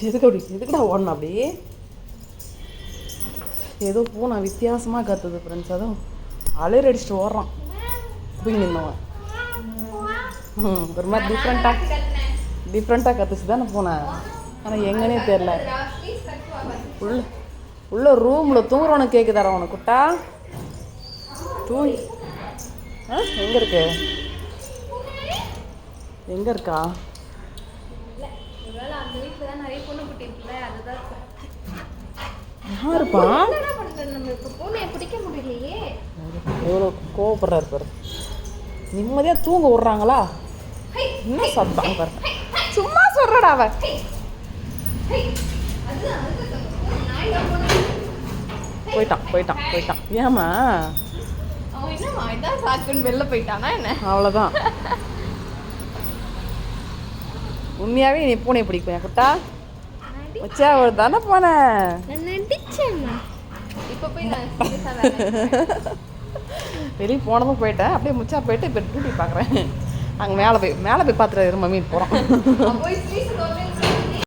எதுக்குடா ஓடணும் அப்படி? ஏதோ பூனை வித்தியாசமாக கத்துது ஃப்ரெண்ட்ஸ். அதுவும் அலறி அடிச்சுட்டு ஓடுறான் தூங்கி நின்றவன். ஒரு மாதிரி டிஃப்ரெண்ட்டாக கத்துச்சு தானே பூனை. ஆனால் எங்கன்னே தெரில. உள்ள ரூமில் தூங்குறவனுக்கு கேட்குதாரா உனக்கு குட்டா? தூங்கி எங்கே இருக்கு? எங்கே இருக்கா? யாருப்பா? எவ்வளோ கோவப்படுறாரு பாரு. நிம்மதியாக தூங்க விட்றாங்களா? என்ன சத்தம் பாரு. சும்மா சொல்றடா அவ. போயிட்டான். ஏமா வெளில போயிட்டானா என்ன? அவ்வளோதான். உண்மையாவே நீ பூனை பிடிக்கும் குட்டா? வச்சா ஒரு தானே போனேன். வெளியே போனதும் போயிட்டேன். அப்படியே முச்சா போயிட்டு இப்போ டியூட்டி பார்க்குறேன். அங்கே மேலே போய் பார்த்துட்டு மம்மி போகிறோம்.